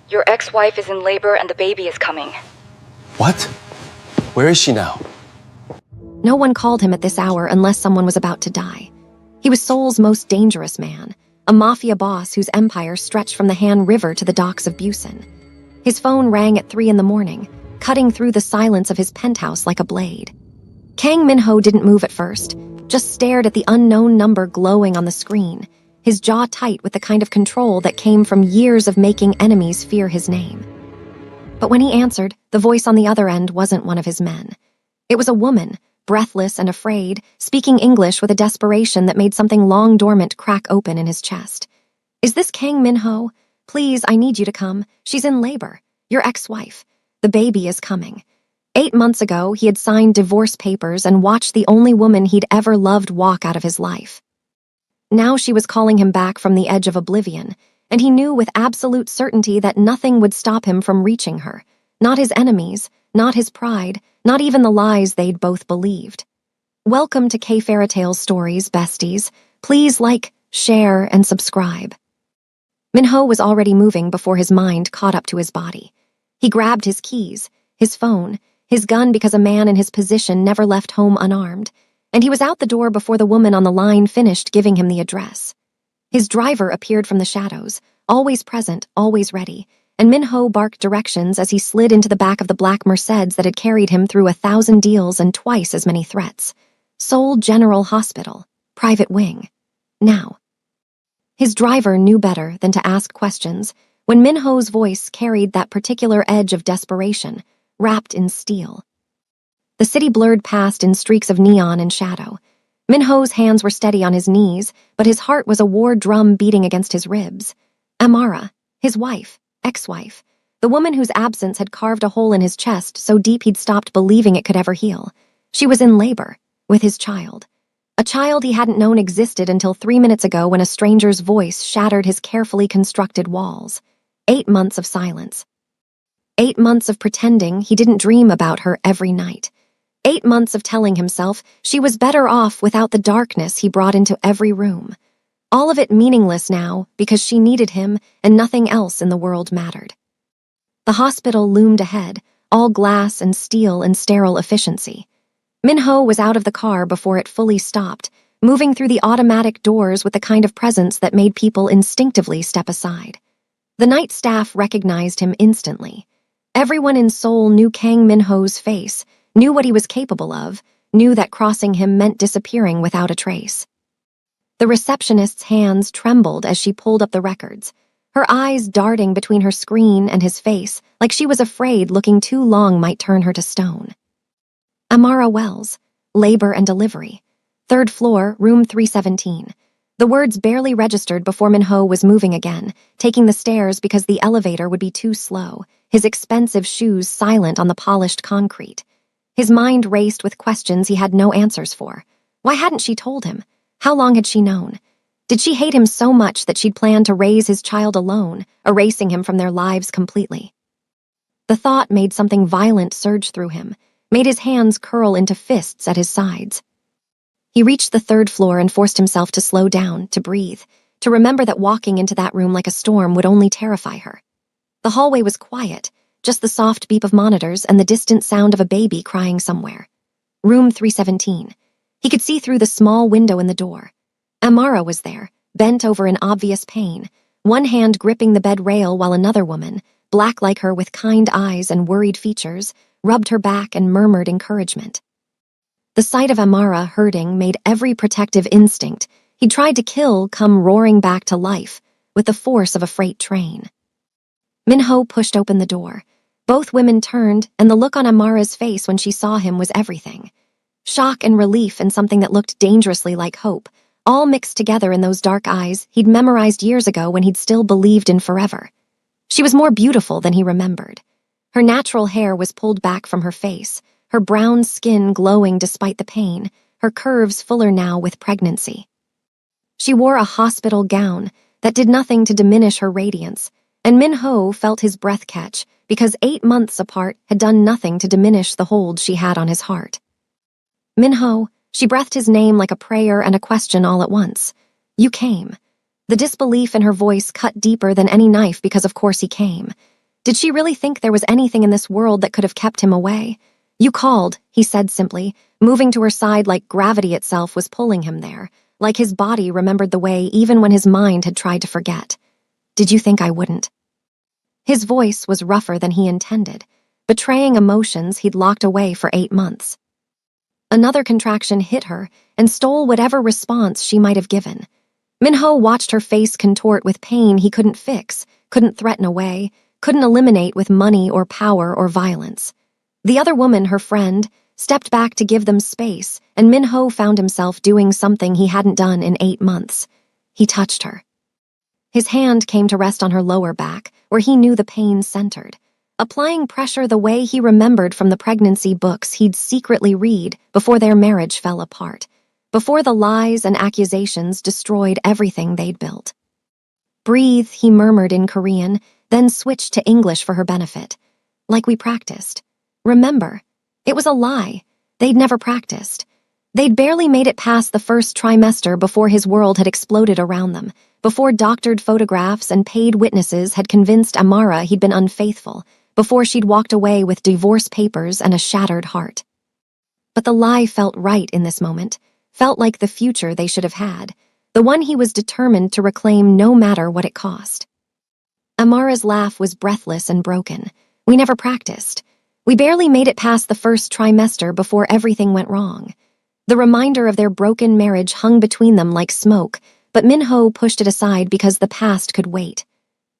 Your ex-wife is in labor and the baby is coming. What? Where is she now? No one called him at this hour unless someone was about to die. He was Seoul's most dangerous man, a mafia boss whose empire stretched from the Han River to the docks of Busan. His phone rang at 3 a.m, cutting through the silence of his penthouse like a blade. Kang Min-ho didn't move at first, just stared at the unknown number glowing on the screen, his jaw tight with the kind of control that came from years of making enemies fear his name. But when he answered, the voice on the other end wasn't one of his men. It was a woman, breathless and afraid, speaking English with a desperation that made something long dormant crack open in his chest. "Is this Kang Min-ho? Please, I need you to come. She's in labor. Your ex-wife. The baby is coming." 8 months ago, he had signed divorce papers and watched the only woman he'd ever loved walk out of his life. Now she was calling him back from the edge of oblivion, and he knew with absolute certainty that nothing would stop him from reaching her. Not his enemies, not his pride, not even the lies they'd both believed. Welcome to K-Fairytale Stories, besties. Please like, share, and subscribe. Min-ho was already moving before his mind caught up to his body. He grabbed his keys, his phone, his gun because a man in his position never left home unarmed, and he was out the door before the woman on the line finished giving him the address. His driver appeared from the shadows, always present, always ready, and Min-ho barked directions as he slid into the back of the black Mercedes that had carried him through 1,000 deals and twice as many threats. Seoul General Hospital, private wing. Now. His driver knew better than to ask questions when Min-ho's voice carried that particular edge of desperation, wrapped in steel. The city blurred past in streaks of neon and shadow. Min-ho's hands were steady on his knees, but his heart was a war drum beating against his ribs. Amara, his wife, ex-wife, the woman whose absence had carved a hole in his chest so deep he'd stopped believing it could ever heal. She was in labor, with his child. A child he hadn't known existed until 3 minutes ago when a stranger's voice shattered his carefully constructed walls. 8 months of silence. 8 months of pretending he didn't dream about her every night. 8 months of telling himself she was better off without the darkness he brought into every room. All of it meaningless now because she needed him and nothing else in the world mattered. The hospital loomed ahead, all glass and steel and sterile efficiency. Min-ho was out of the car before it fully stopped, moving through the automatic doors with the kind of presence that made people instinctively step aside. The night staff recognized him instantly. Everyone in Seoul knew Kang Min-ho's face, knew what he was capable of, knew that crossing him meant disappearing without a trace. The receptionist's hands trembled as she pulled up the records, her eyes darting between her screen and his face like she was afraid looking too long might turn her to stone. Amara Wells, labor and delivery. 3rd floor, room 317. The words barely registered before Min-ho was moving again, taking the stairs because the elevator would be too slow, his expensive shoes silent on the polished concrete. His mind raced with questions he had no answers for. Why hadn't she told him? How long had she known? Did she hate him so much that she'd planned to raise his child alone, erasing him from their lives completely? The thought made something violent surge through him, made his hands curl into fists at his sides. He reached the 3rd floor and forced himself to slow down, to breathe, to remember that walking into that room like a storm would only terrify her. The hallway was quiet, just the soft beep of monitors and the distant sound of a baby crying somewhere. Room 317. He could see through the small window in the door. Amara was there, bent over in obvious pain, one hand gripping the bed rail while another woman, black like her with kind eyes and worried features, rubbed her back and murmured encouragement. The sight of Amara hurting made every protective instinct he tried to kill come roaring back to life with the force of a freight train. Min-ho pushed open the door. Both women turned, and the look on Amara's face when she saw him was everything. Shock and relief and something that looked dangerously like hope, all mixed together in those dark eyes he'd memorized years ago when he'd still believed in forever. She was more beautiful than he remembered. Her natural hair was pulled back from her face, her brown skin glowing despite the pain, her curves fuller now with pregnancy. She wore a hospital gown that did nothing to diminish her radiance, and Min-ho felt his breath catch because 8 months apart had done nothing to diminish the hold she had on his heart. Min-ho, she breathed his name like a prayer and a question all at once. You came. The disbelief in her voice cut deeper than any knife because of course he came. Did she really think there was anything in this world that could have kept him away? You called, he said simply, moving to her side like gravity itself was pulling him there, like his body remembered the way even when his mind had tried to forget. Did you think I wouldn't? His voice was rougher than he intended, betraying emotions he'd locked away for 8 months. Another contraction hit her and stole whatever response she might have given. Minho watched her face contort with pain he couldn't fix, couldn't threaten away, couldn't eliminate with money or power or violence. The other woman, her friend, stepped back to give them space, and Minho found himself doing something he hadn't done in 8 months. He touched her. His hand came to rest on her lower back, where he knew the pain centered, applying pressure the way he remembered from the pregnancy books he'd secretly read before their marriage fell apart, before the lies and accusations destroyed everything they'd built. Breathe, he murmured in Korean, then switched to English for her benefit. Like we practiced. Remember, it was a lie. They'd never practiced. They'd barely made it past the first trimester before his world had exploded around them, before doctored photographs and paid witnesses had convinced Amara he'd been unfaithful, before she'd walked away with divorce papers and a shattered heart. But the lie felt right in this moment, felt like the future they should have had, the one he was determined to reclaim no matter what it cost. Amara's laugh was breathless and broken. We never practiced. We barely made it past the first trimester before everything went wrong. The reminder of their broken marriage hung between them like smoke, but Minho pushed it aside because the past could wait.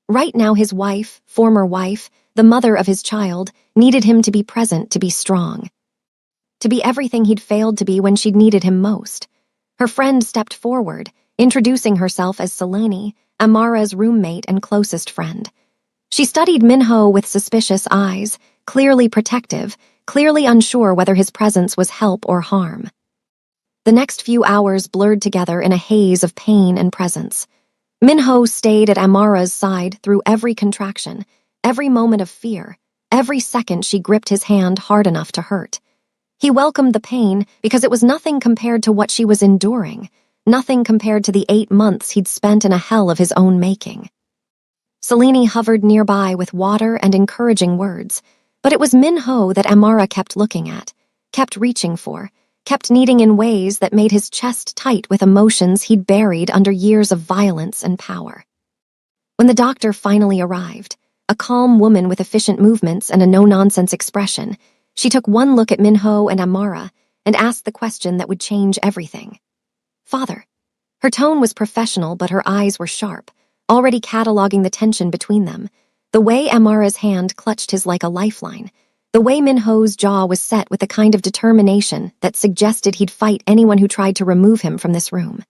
Right now his wife, former wife, the mother of his child, needed him to be present, to be strong. To be everything he'd failed to be when she'd needed him most. Her friend stepped forward, introducing herself as Selene, Amara's roommate and closest friend. She studied Minho with suspicious eyes, clearly protective, clearly unsure whether his presence was help or harm. The next few hours blurred together in a haze of pain and presence. Minho stayed at Amara's side through every contraction, every moment of fear, every second she gripped his hand hard enough to hurt. He welcomed the pain because it was nothing compared to what she was enduring, nothing compared to the 8 months he'd spent in a hell of his own making. Selene hovered nearby with water and encouraging words, but it was Minho that Amara kept looking at, kept reaching for, kept needing in ways that made his chest tight with emotions he'd buried under years of violence and power. When the doctor finally arrived, a calm woman with efficient movements and a no-nonsense expression, she took one look at Minho and Amara and asked the question that would change everything. Father. Her tone was professional, but her eyes were sharp, already cataloging the tension between them. The way Amara's hand clutched his like a lifeline, the way Minho's jaw was set with the kind of determination that suggested he'd fight anyone who tried to remove him from this room.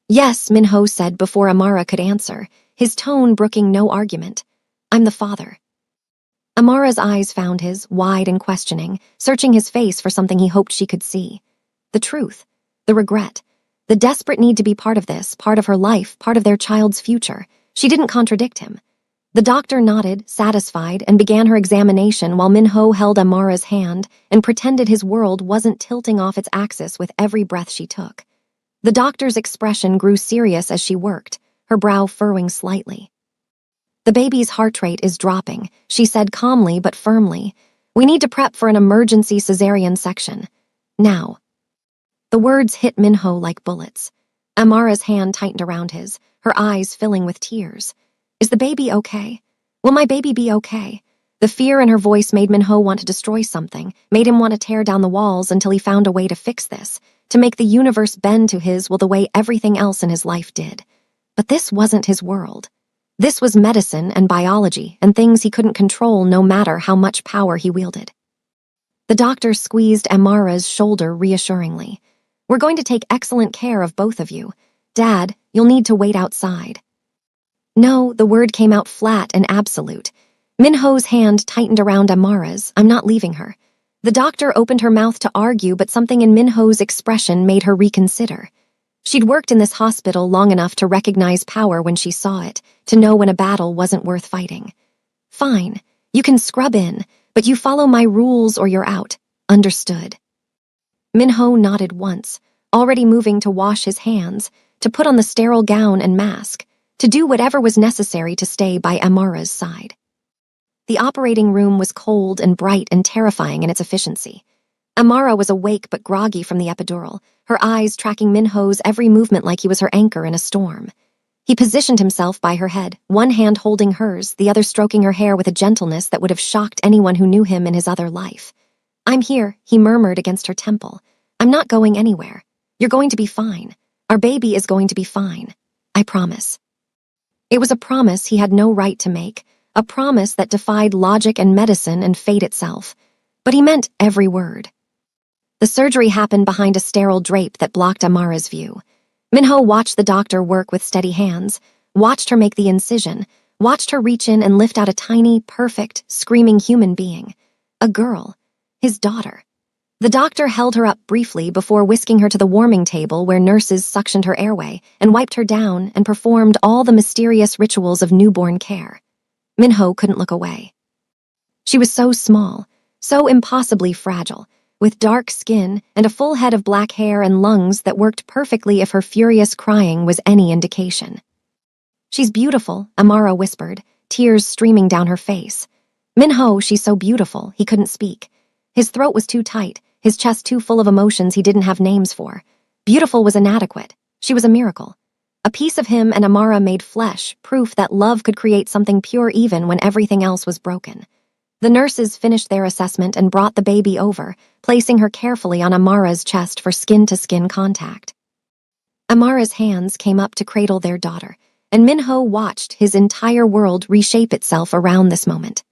Yes, Minho said before Amara could answer, his tone brooking no argument. I'm the father. Amara's eyes found his, wide and questioning, searching his face for something he hoped she could see. The truth, the regret, the desperate need to be part of this, part of her life, part of their child's future. She didn't contradict him. The doctor nodded, satisfied, and began her examination while Minho held Amara's hand and pretended his world wasn't tilting off its axis with every breath she took. The doctor's expression grew serious as she worked, her brow furrowing slightly. The baby's heart rate is dropping, she said calmly but firmly. We need to prep for an emergency cesarean section. Now. The words hit Minho like bullets. Amara's hand tightened around his, her eyes filling with tears. Is the baby okay? Will my baby be okay? The fear in her voice made Minho want to destroy something, made him want to tear down the walls until he found a way to fix this, to make the universe bend to his will the way everything else in his life did. But this wasn't his world. This was medicine and biology and things he couldn't control no matter how much power he wielded. The doctor squeezed Amara's shoulder reassuringly. We're going to take excellent care of both of you. Dad, you'll need to wait outside. No, the word came out flat and absolute. Minho's hand tightened around Amara's. I'm not leaving her. The doctor opened her mouth to argue, but something in Minho's expression made her reconsider. She'd worked in this hospital long enough to recognize power when she saw it, to know when a battle wasn't worth fighting. Fine, you can scrub in, but you follow my rules or you're out. Understood. Minho nodded once, already moving to wash his hands, to put on the sterile gown and mask, to do whatever was necessary to stay by Amara's side. The operating room was cold and bright and terrifying in its efficiency. Amara was awake but groggy from the epidural, her eyes tracking Minho's every movement like he was her anchor in a storm. He positioned himself by her head, one hand holding hers, the other stroking her hair with a gentleness that would have shocked anyone who knew him in his other life. "I'm here," he murmured against her temple. "I'm not going anywhere. You're going to be fine. Our baby is going to be fine. I promise." It was a promise he had no right to make, a promise that defied logic and medicine and fate itself. But he meant every word. The surgery happened behind a sterile drape that blocked Amara's view. Minho watched the doctor work with steady hands, watched her make the incision, watched her reach in and lift out a tiny, perfect, screaming human being. A girl. His daughter. The doctor held her up briefly before whisking her to the warming table where nurses suctioned her airway and wiped her down and performed all the mysterious rituals of newborn care. Minho couldn't look away. She was so small, so impossibly fragile, with dark skin and a full head of black hair and lungs that worked perfectly if her furious crying was any indication. "She's beautiful," Amara whispered, tears streaming down her face. "Minho, she's so beautiful," he couldn't speak. His throat was too tight, his chest too full of emotions he didn't have names for. Beautiful was inadequate. She was a miracle. A piece of him and Amara made flesh, proof that love could create something pure even when everything else was broken. The nurses finished their assessment and brought the baby over, placing her carefully on Amara's chest for skin-to-skin contact. Amara's hands came up to cradle their daughter, and Minho watched his entire world reshape itself around this moment.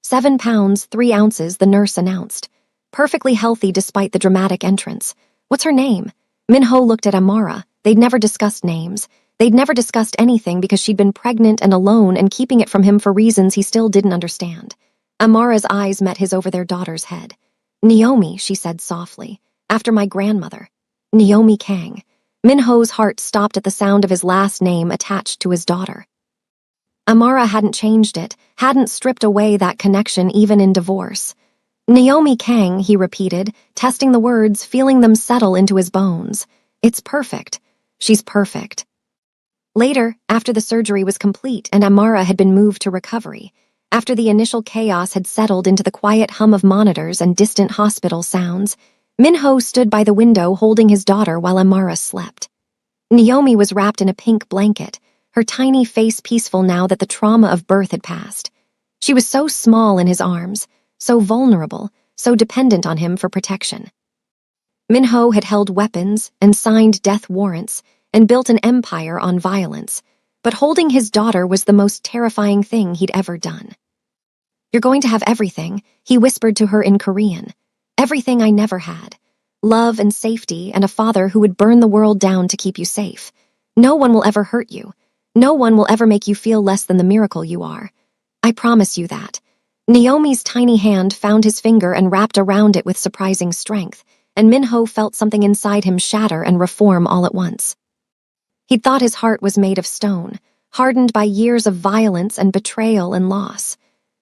7 pounds, 3 ounces, the nurse announced. Perfectly healthy despite the dramatic entrance. "What's her name?" Minho looked at Amara. They'd never discussed names. They'd never discussed anything because she'd been pregnant and alone and keeping it from him for reasons he still didn't understand. Amara's eyes met his over their daughter's head. "Naomi," she said softly, "after my grandmother. Naomi Kang." Minho's heart stopped at the sound of his last name attached to his daughter. Amara hadn't changed it, hadn't stripped away that connection even in divorce. "Naomi Kang," he repeated, testing the words, feeling them settle into his bones. "It's perfect. She's perfect." Later, after the surgery was complete and Amara had been moved to recovery, after the initial chaos had settled into the quiet hum of monitors and distant hospital sounds, Minho stood by the window holding his daughter while Amara slept. Naomi was wrapped in a pink blanket, her tiny face peaceful now that the trauma of birth had passed. She was so small in his arms, so vulnerable, so dependent on him for protection. Minho had held weapons and signed death warrants and built an empire on violence, but holding his daughter was the most terrifying thing he'd ever done. "You're going to have everything," he whispered to her in Korean. "Everything I never had. Love and safety and a father who would burn the world down to keep you safe. No one will ever hurt you. No one will ever make you feel less than the miracle you are. I promise you that." Naomi's tiny hand found his finger and wrapped around it with surprising strength, and Minho felt something inside him shatter and reform all at once. He'd thought his heart was made of stone, hardened by years of violence and betrayal and loss.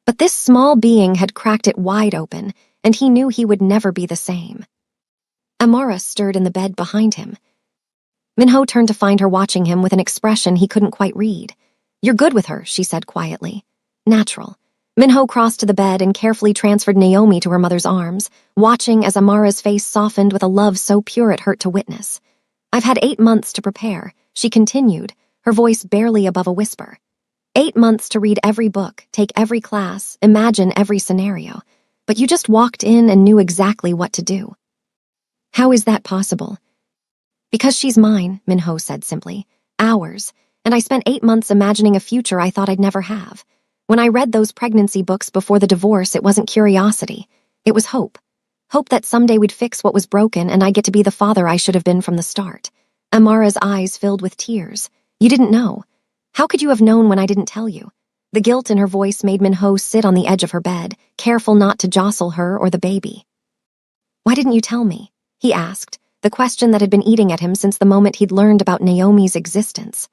But this small being had cracked it wide open, and he knew he would never be the same. Amara stirred in the bed behind him. Minho turned to find her watching him with an expression he couldn't quite read. "You're good with her," she said quietly. "Natural." Minho crossed to the bed and carefully transferred Naomi to her mother's arms, watching as Amara's face softened with a love so pure it hurt to witness. "I've had 8 months to prepare," she continued, her voice barely above a whisper. 8 months to read every book, take every class, imagine every scenario. But you just walked in and knew exactly what to do. How is that possible? "Because she's mine," Minho said simply. "Ours. And I spent 8 months imagining a future I thought I'd never have. When I read those pregnancy books before the divorce, it wasn't curiosity. It was hope. Hope that someday we'd fix what was broken and I'd get to be the father I should have been from the start." Amara's eyes filled with tears. "You didn't know. How could you have known when I didn't tell you?" The guilt in her voice made Minho sit on the edge of her bed, careful not to jostle her or the baby. "Why didn't you tell me?" he asked, the question that had been eating at him since the moment he'd learned about Naomi's existence.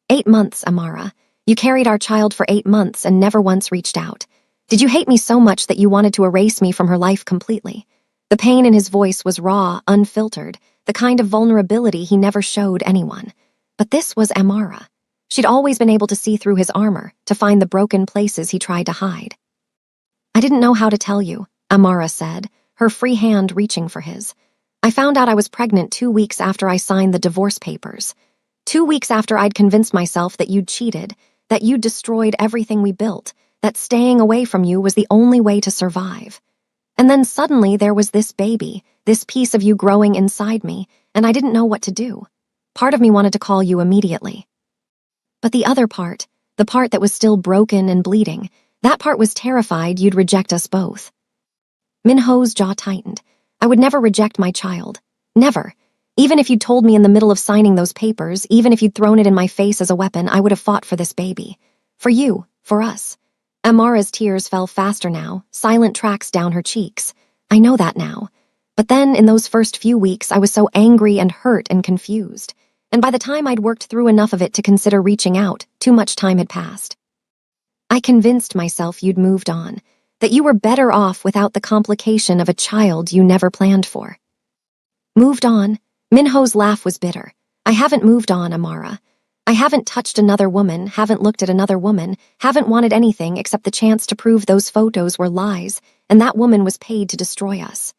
8 months, Amara. You carried our child for 8 months and never once reached out. Did you hate me so much that you wanted to erase me from her life completely?" The pain in his voice was raw, unfiltered, the kind of vulnerability he never showed anyone. But this was Amara. She'd always been able to see through his armor, to find the broken places he tried to hide. I didn't know how to tell you, Amara said, her free hand reaching for his. I found out I was pregnant 2 weeks after I signed the divorce papers. 2 weeks after I'd convinced myself that you'd cheated, that you'd destroyed everything we built, that staying away from you was the only way to survive. And then suddenly there was this baby, this piece of you growing inside me, and I didn't know what to do. Part of me wanted to call you immediately. But the other part, the part that was still broken and bleeding, that part was terrified you'd reject us both. Minho's jaw tightened. I would never reject my child. Never. Even if you'd told me in the middle of signing those papers, even if you'd thrown it in my face as a weapon, I would have fought for this baby. For you, for us. Amara's tears fell faster now, silent tracks down her cheeks. I know that now. But then, in those first few weeks, I was so angry and hurt and confused. And by the time I'd worked through enough of it to consider reaching out, too much time had passed. I convinced myself you'd moved on, that you were better off without the complication of a child you never planned for. Moved on? Minho's laugh was bitter. I haven't moved on, Amara. I haven't touched another woman, haven't looked at another woman, haven't wanted anything except the chance to prove those photos were lies, and that woman was paid to destroy us.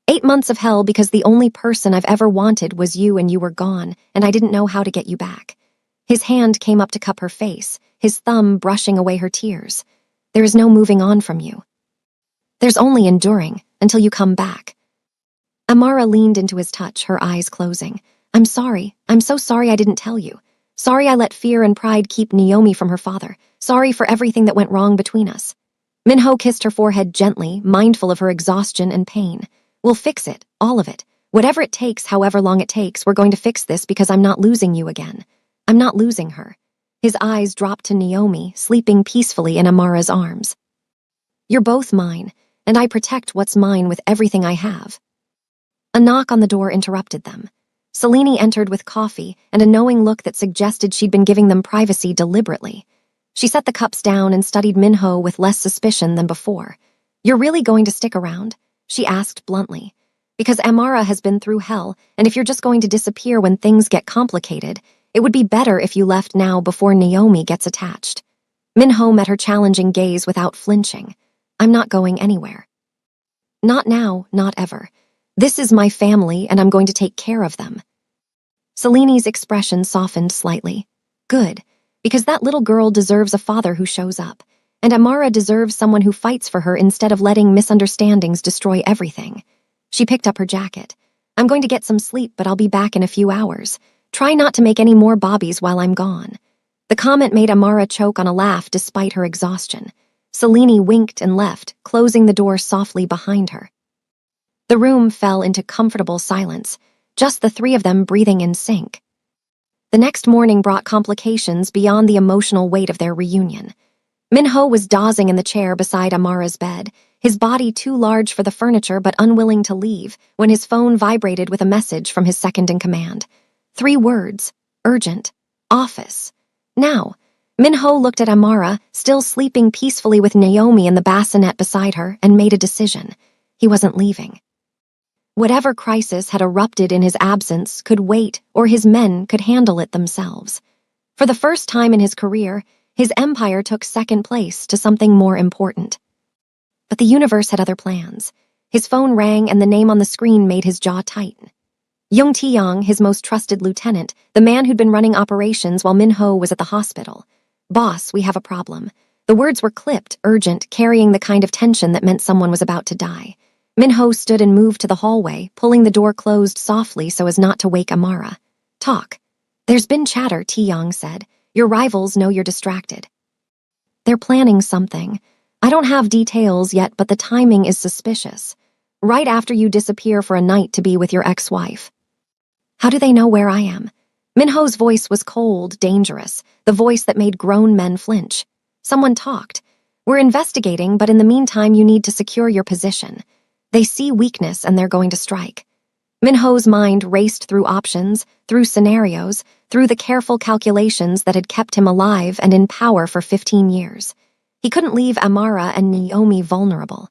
8 months of hell because the only person I've ever wanted was you and you were gone, and I didn't know how to get you back. His hand came up to cup her face, his thumb brushing away her tears. There is no moving on from you. There's only enduring, until you come back. Amara leaned into his touch, her eyes closing. I'm sorry. I'm so sorry I didn't tell you. Sorry I let fear and pride keep Naomi from her father. Sorry for everything that went wrong between us. Minho kissed her forehead gently, mindful of her exhaustion and pain. We'll fix it, all of it. Whatever it takes, however long it takes, we're going to fix this because I'm not losing you again. I'm not losing her. His eyes dropped to Naomi, sleeping peacefully in Amara's arms. You're both mine, and I protect what's mine with everything I have. A knock on the door interrupted them. Selene entered with coffee and a knowing look that suggested she'd been giving them privacy deliberately. She set the cups down and studied Minho with less suspicion than before. You're really going to stick around? She asked bluntly. Because Amara has been through hell, and if you're just going to disappear when things get complicated, it would be better if you left now before Naomi gets attached. Minho met her challenging gaze without flinching. I'm not going anywhere. Not now, not ever. This is my family, and I'm going to take care of them. Selene's expression softened slightly. Good, because that little girl deserves a father who shows up, and Amara deserves someone who fights for her instead of letting misunderstandings destroy everything. She picked up her jacket. I'm going to get some sleep, but I'll be back in a few hours. Try not to make any more bobbies while I'm gone. The comment made Amara choke on a laugh despite her exhaustion. Selene winked and left, closing the door softly behind her. The room fell into comfortable silence, just the three of them breathing in sync. The next morning brought complications beyond the emotional weight of their reunion. Minho was dozing in the chair beside Amara's bed, his body too large for the furniture but unwilling to leave, when his phone vibrated with a message from his second-in-command. 3 words. Urgent. Office. Now. Minho looked at Amara, still sleeping peacefully with Naomi in the bassinet beside her, and made a decision. He wasn't leaving. Whatever crisis had erupted in his absence could wait, or his men could handle it themselves. For the first time in his career, his empire took second place to something more important. But the universe had other plans. His phone rang and the name on the screen made his jaw tighten. Jung Taeyong, his most trusted lieutenant, the man who'd been running operations while Minho was at the hospital. Boss, we have a problem. The words were clipped, urgent, carrying the kind of tension that meant someone was about to die. Minho stood and moved to the hallway, pulling the door closed softly so as not to wake Amara. Talk. There's been chatter, Taeyong said. Your rivals know you're distracted. They're planning something. I don't have details yet, but the timing is suspicious. Right after you disappear for a night to be with your ex-wife. How do they know where I am? Minho's voice was cold, dangerous, the voice that made grown men flinch. Someone talked. We're investigating, but in the meantime you need to secure your position. They see weakness and they're going to strike. Minho's mind raced through options, through scenarios, through the careful calculations that had kept him alive and in power for 15 years. He couldn't leave Amara and Naomi vulnerable.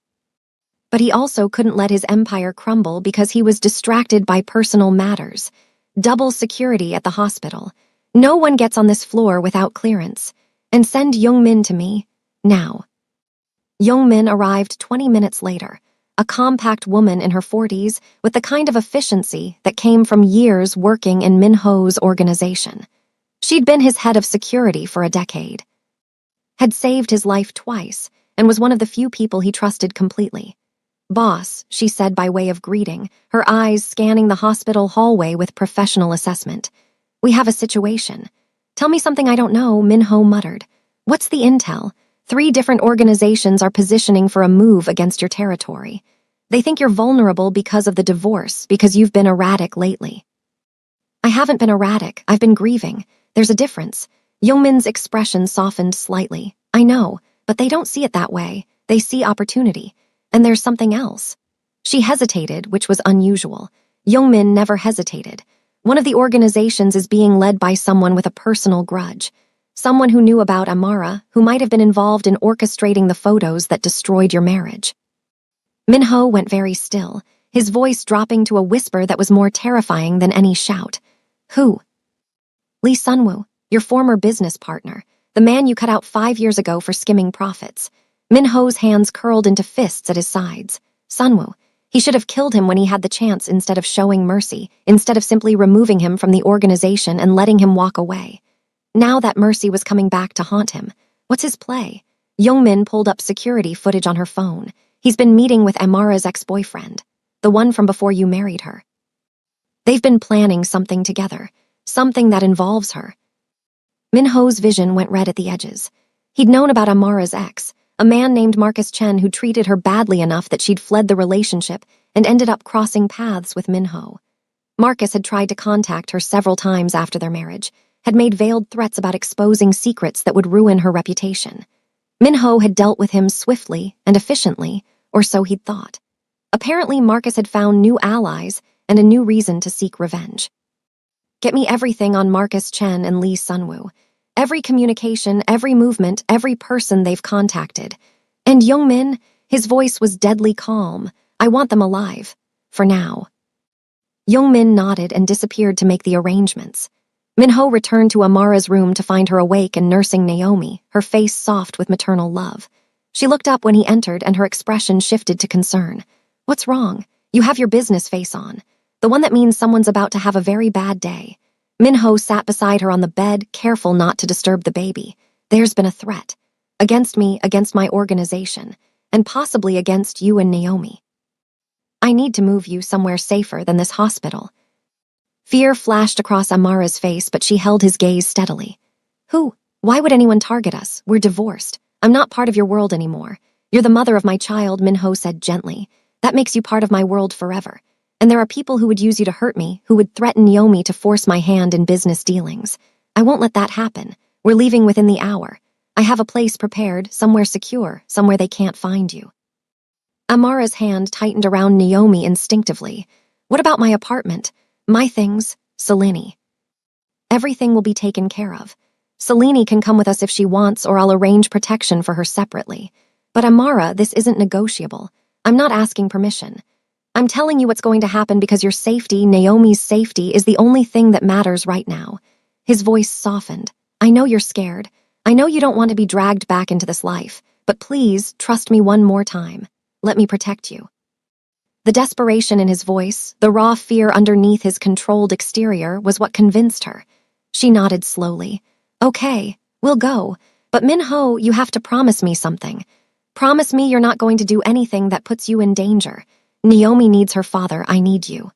But he also couldn't let his empire crumble because he was distracted by personal matters. Double security at the hospital. No one gets on this floor without clearance. And send Young Min to me, now. Young-min arrived 20 minutes later, a compact woman in her 40s with the kind of efficiency that came from years working in Min-ho's organization. She'd been his head of security for a decade, had saved his life twice, and was one of the few people he trusted completely. "Boss," she said by way of greeting, her eyes scanning the hospital hallway with professional assessment. "We have a situation." "Tell me something I don't know," Min-ho muttered. "What's the intel? 3 different organizations are positioning for a move against your territory. They think you're vulnerable because of the divorce, because you've been erratic lately." "I haven't been erratic, I've been grieving. There's a difference." Youngmin's expression softened slightly. "I know, but they don't see it that way. They see opportunity. And there's something else." She hesitated, which was unusual. Youngmin never hesitated. One of the organizations is being led by someone with a personal grudge. Someone who knew about Amara, who might have been involved in orchestrating the photos that destroyed your marriage. Min-ho went very still, his voice dropping to a whisper that was more terrifying than any shout. "Who?" "Lee Sunwoo, your former business partner, the man you cut out 5 years ago for skimming profits." Min-ho's hands curled into fists at his sides. Sunwoo. He should have killed him when he had the chance instead of showing mercy, instead of simply removing him from the organization and letting him walk away. Now that mercy was coming back to haunt him. What's his play? Youngmin pulled up security footage on her phone. He's been meeting with Amara's ex-boyfriend, the one from before you married her. They've been planning something together, something that involves her. Min-ho's vision went red at the edges. He'd known about Amara's ex, a man named Marcus Chen who treated her badly enough that she'd fled the relationship and ended up crossing paths with Min-ho. Marcus had tried to contact her several times after their marriage, had made veiled threats about exposing secrets that would ruin her reputation. Min-ho had dealt with him swiftly and efficiently, or so he'd thought. Apparently, Marcus had found new allies and a new reason to seek revenge. "Get me everything on Marcus Chen and Lee Sunwoo. Every communication, every movement, every person they've contacted. And Youngmin," his voice was deadly calm, "I want them alive. For now." Youngmin nodded and disappeared to make the arrangements. Min-ho returned to Amara's room to find her awake and nursing Naomi, her face soft with maternal love. She looked up when he entered and her expression shifted to concern. "What's wrong? You have your business face on. The one that means someone's about to have a very bad day." Min-ho sat beside her on the bed, careful not to disturb the baby. "There's been a threat. Against me, against my organization, and possibly against you and Naomi. I need to move you somewhere safer than this hospital." Fear flashed across Amara's face, but she held his gaze steadily. "Who? Why would anyone target us? We're divorced. I'm not part of your world anymore. You're the mother of my child," Min-ho said gently. "That makes you part of my world forever. And there are people who would use you to hurt me, who would threaten Naomi to force my hand in business dealings. I won't let that happen. We're leaving within the hour. I have a place prepared, somewhere secure, somewhere they can't find you." Amara's hand tightened around Naomi instinctively. "What about my apartment? My things, Selene?" "Everything will be taken care of. Selene can come with us if she wants, or I'll arrange protection for her separately. But Amara, this isn't negotiable. I'm not asking permission. I'm telling you what's going to happen because your safety, Naomi's safety, is the only thing that matters right now." His voice softened. "I know you're scared. I know you don't want to be dragged back into this life. But please, trust me one more time. Let me protect you." The desperation in his voice, the raw fear underneath his controlled exterior, was what convinced her. She nodded slowly. "Okay, we'll go. But Min-ho, you have to promise me something. Promise me you're not going to do anything that puts you in danger. Naomi needs her father. I need you."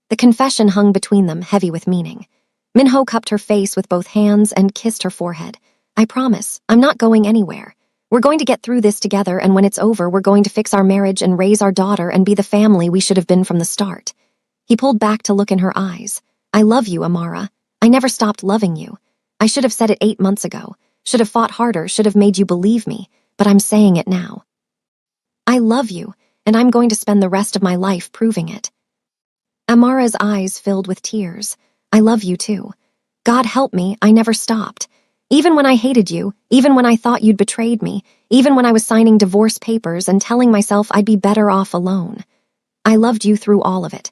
The confession hung between them, heavy with meaning. Min-ho cupped her face with both hands and kissed her forehead. "I promise, I'm not going anywhere. We're going to get through this together, and when it's over, we're going to fix our marriage and raise our daughter and be the family we should have been from the start." He pulled back to look in her eyes. "I love you, Amara. I never stopped loving you. I should have said it 8 months ago. Should have fought harder, should have made you believe me. But I'm saying it now. I love you, and I'm going to spend the rest of my life proving it." Amara's eyes filled with tears. "I love you too. God help me, I never stopped. Even when I hated you, even when I thought you'd betrayed me, even when I was signing divorce papers and telling myself I'd be better off alone. I loved you through all of it."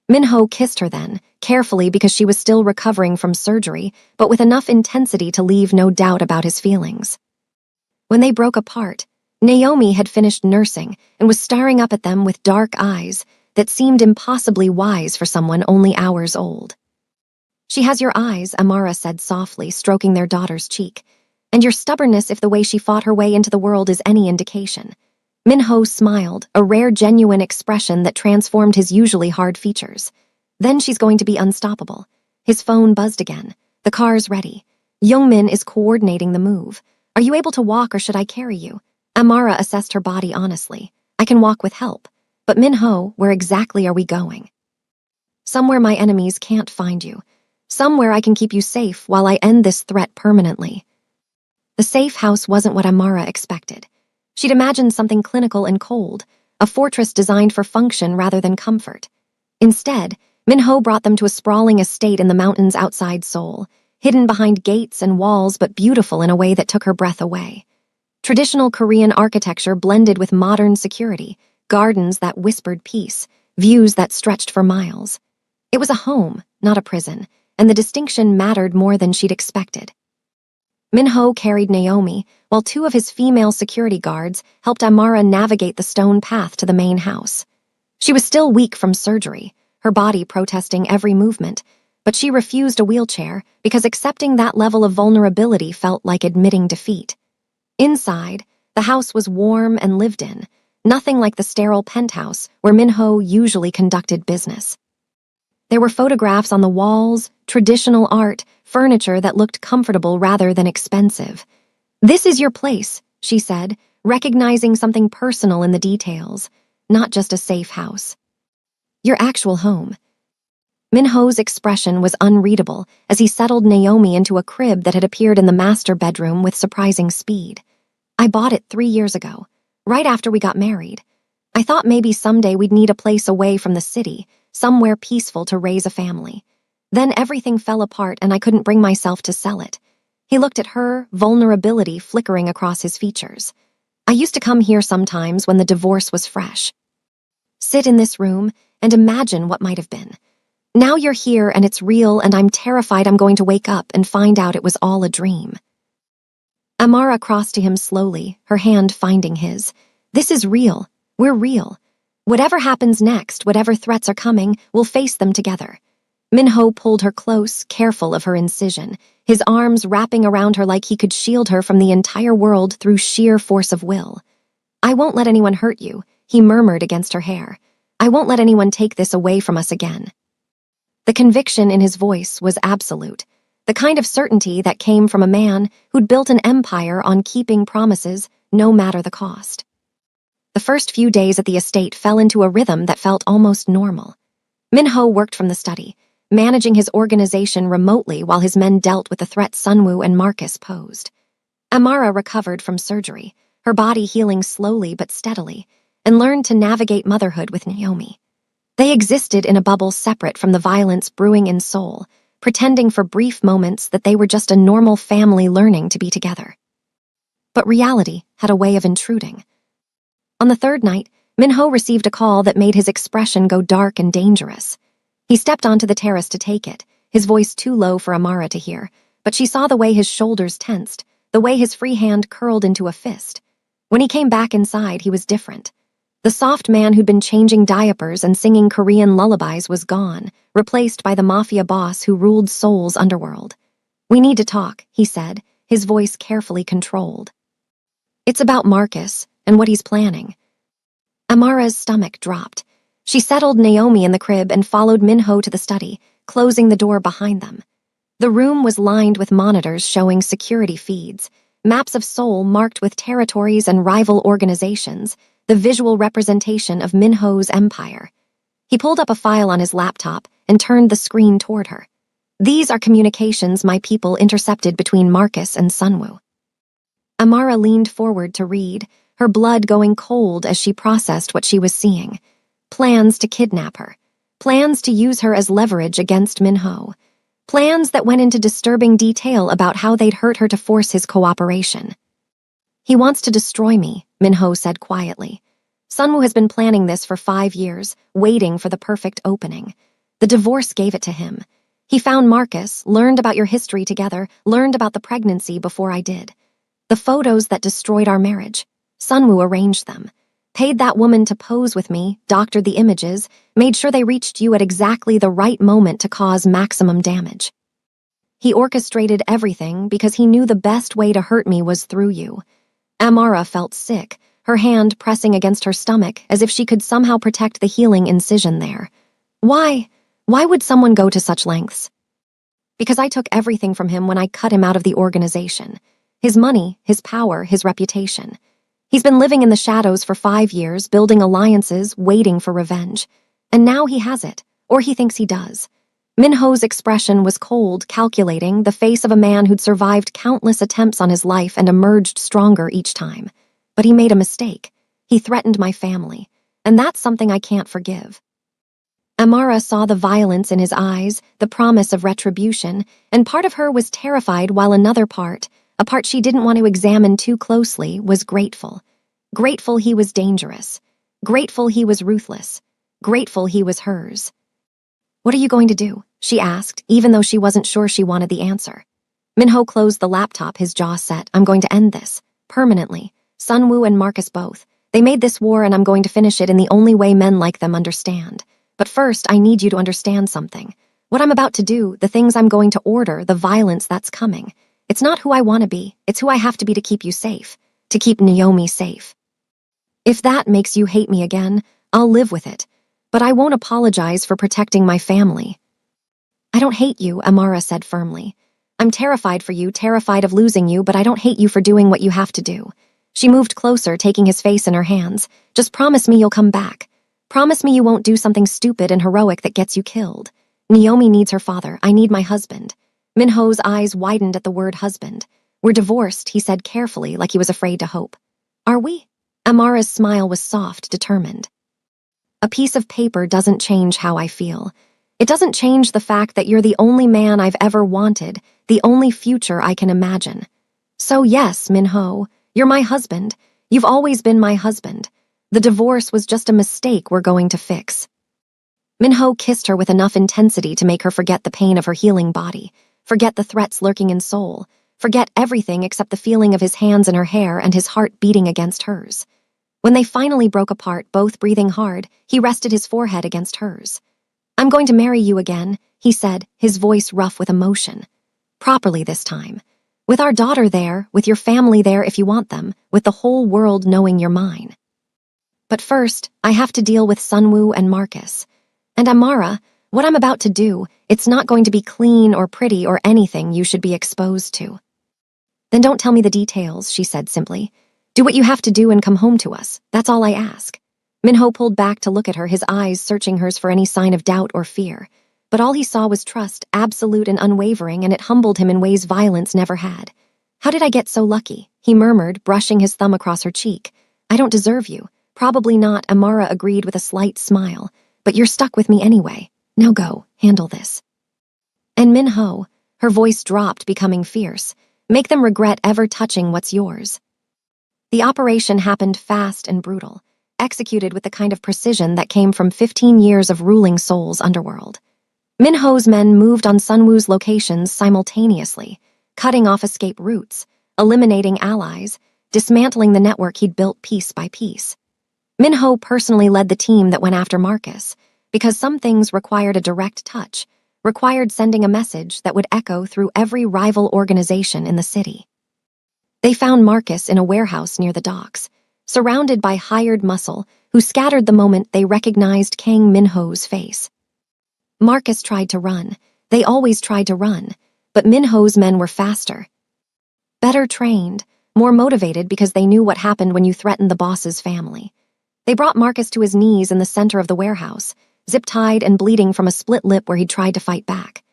Min-ho kissed her then, carefully because she was still recovering from surgery, but with enough intensity to leave no doubt about his feelings. When they broke apart, Naomi had finished nursing and was staring up at them with dark eyes that seemed impossibly wise for someone only hours old. "She has your eyes," Amara said softly, stroking their daughter's cheek, "and your stubbornness if the way she fought her way into the world is any indication." Minho smiled, a rare genuine expression that transformed his usually hard features. "Then she's going to be unstoppable." His phone buzzed again. "The car's ready. Youngmin is coordinating the move. Are you able to walk or should I carry you?" Amara assessed her body honestly. "I can walk with help. But Minho, where exactly are we going?" "Somewhere my enemies can't find you. Somewhere I can keep you safe while I end this threat permanently." The safe house wasn't what Amara expected. She'd imagined something clinical and cold, a fortress designed for function rather than comfort. Instead, Minho brought them to a sprawling estate in the mountains outside Seoul, hidden behind gates and walls but beautiful in a way that took her breath away. Traditional Korean architecture blended with modern security, gardens that whispered peace, views that stretched for miles. It was a home, not a prison, and the distinction mattered more than she'd expected. Minho carried Naomi, while two of his female security guards helped Amara navigate the stone path to the main house. She was still weak from surgery, her body protesting every movement, but she refused a wheelchair because accepting that level of vulnerability felt like admitting defeat. Inside, the house was warm and lived in, nothing like the sterile penthouse where Minho usually conducted business. There were photographs on the walls, traditional art, furniture that looked comfortable rather than expensive. "This is your place," she said, recognizing something personal in the details, not just a safe house. "Your actual home." Minho's expression was unreadable as he settled Naomi into a crib that had appeared in the master bedroom with surprising speed. "I bought it 3 years ago, right after we got married. I thought maybe someday we'd need a place away from the city, somewhere peaceful to raise a family. Then everything fell apart and I couldn't bring myself to sell it." He looked at her, vulnerability flickering across his features. "I used to come here sometimes when the divorce was fresh. Sit in this room and imagine what might have been. Now you're here and it's real and I'm terrified I'm going to wake up and find out it was all a dream." Amara crossed to him slowly, her hand finding his. "This is real. We're real. Whatever happens next, whatever threats are coming, we'll face them together." Minho pulled her close, careful of her incision, his arms wrapping around her like he could shield her from the entire world through sheer force of will. "I won't let anyone hurt you," he murmured against her hair. "I won't let anyone take this away from us again." The conviction in his voice was absolute, the kind of certainty that came from a man who'd built an empire on keeping promises, no matter the cost. The first few days at the estate fell into a rhythm that felt almost normal. Minho worked from the study, managing his organization remotely while his men dealt with the threat Sunwoo and Marcus posed. Amara recovered from surgery, her body healing slowly but steadily, and learned to navigate motherhood with Naomi. They existed in a bubble separate from the violence brewing in Seoul, pretending for brief moments that they were just a normal family learning to be together. But reality had a way of intruding. On the third night, Minho received a call that made his expression go dark and dangerous. He stepped onto the terrace to take it, his voice too low for Amara to hear, but she saw the way his shoulders tensed, the way his free hand curled into a fist. When he came back inside, he was different. The soft man who'd been changing diapers and singing Korean lullabies was gone, replaced by the Mafia boss who ruled Seoul's underworld. "We need to talk," he said, his voice carefully controlled. "It's about Marcus and what he's planning." Amara's stomach dropped. She settled Naomi in the crib and followed Minho to the study, closing the door behind them. The room was lined with monitors showing security feeds, maps of Seoul marked with territories and rival organizations, the visual representation of Minho's empire. He pulled up a file on his laptop and turned the screen toward her. "These are communications my people intercepted between Marcus and Sunwoo." Amara leaned forward to read, her blood going cold as she processed what she was seeing. Plans to kidnap her. Plans to use her as leverage against Minho. Plans that went into disturbing detail about how they'd hurt her to force his cooperation. "He wants to destroy me," Minho said quietly. "Sunwoo has been planning this for 5 years, waiting for the perfect opening. The divorce gave it to him. He found Marcus, learned about your history together, learned about the pregnancy before I did. The photos that destroyed our marriage. Sunwoo arranged them. Paid that woman to pose with me, doctored the images, made sure they reached you at exactly the right moment to cause maximum damage. He orchestrated everything because he knew the best way to hurt me was through you. Amara felt sick, her hand pressing against her stomach as if she could somehow protect the healing incision there. Why? Why would someone go to such lengths? Because I took everything from him when I cut him out of the organization. His money, his power, his reputation. He's been living in the shadows for 5 years, building alliances, waiting for revenge. And now he has it, or he thinks he does. Minho's expression was cold, calculating, the face of a man who'd survived countless attempts on his life and emerged stronger each time. But he made a mistake. He threatened my family, and that's something I can't forgive. Amara saw the violence in his eyes, the promise of retribution, and part of her was terrified while another part, a part she didn't want to examine too closely, was grateful. Grateful he was dangerous. Grateful he was ruthless. Grateful he was hers. "What are you going to do?" she asked, even though she wasn't sure she wanted the answer. Minho closed the laptop, his jaw set. "I'm going to end this. Permanently. Sunwoo and Marcus both. They made this war and I'm going to finish it in the only way men like them understand. But first, I need you to understand something. What I'm about to do, the things I'm going to order, the violence that's coming. It's not who I want to be. It's who I have to be to keep you safe. To keep Naomi safe. If that makes you hate me again, I'll live with it. But I won't apologize for protecting my family." "I don't hate you," Amara said firmly. "I'm terrified for you, terrified of losing you, but I don't hate you for doing what you have to do." She moved closer, taking his face in her hands. "Just promise me you'll come back. Promise me you won't do something stupid and heroic that gets you killed. Naomi needs her father. I need my husband." Minho's eyes widened at the word husband. "We're divorced," he said carefully, like he was afraid to hope. "Are we?" Amara's smile was soft, determined. "A piece of paper doesn't change how I feel. It doesn't change the fact that you're the only man I've ever wanted, the only future I can imagine. So yes, Minho, you're my husband. You've always been my husband. The divorce was just a mistake we're going to fix." Minho kissed her with enough intensity to make her forget the pain of her healing body, forget the threats lurking in soul, forget everything except the feeling of his hands in her hair and his heart beating against hers. When they finally broke apart, both breathing hard, he rested his forehead against hers. "I'm going to marry you again," he said, his voice rough with emotion. "Properly this time. With our daughter there, with your family there if you want them, with the whole world knowing you're mine. But first, I have to deal with Sunwoo and Marcus. And Amara, what I'm about to do, it's not going to be clean or pretty or anything you should be exposed to." "Then don't tell me the details," she said simply. "Do what you have to do and come home to us. That's all I ask." Minho pulled back to look at her, his eyes searching hers for any sign of doubt or fear. But all he saw was trust, absolute and unwavering, and it humbled him in ways violence never had. "How did I get so lucky?" he murmured, brushing his thumb across her cheek. "I don't deserve you." "Probably not," Amara agreed with a slight smile. "But you're stuck with me anyway. Now go, handle this." "And Minho," her voice dropped, becoming fierce, "make them regret ever touching what's yours." The operation happened fast and brutal, executed with the kind of precision that came from 15 years of ruling Seoul's underworld. Minho's men moved on Sunwoo's locations simultaneously, cutting off escape routes, eliminating allies, dismantling the network he'd built piece by piece. Minho personally led the team that went after Marcus, because some things required a direct touch, required sending a message that would echo through every rival organization in the city. They found Marcus in a warehouse near the docks, surrounded by hired muscle who scattered the moment they recognized Kang Minho's face. Marcus tried to run. They always tried to run, but Minho's men were faster. Better trained, more motivated because they knew what happened when you threatened the boss's family. They brought Marcus to his knees in the center of the warehouse, zip-tied and bleeding from a split lip where he tried to fight back.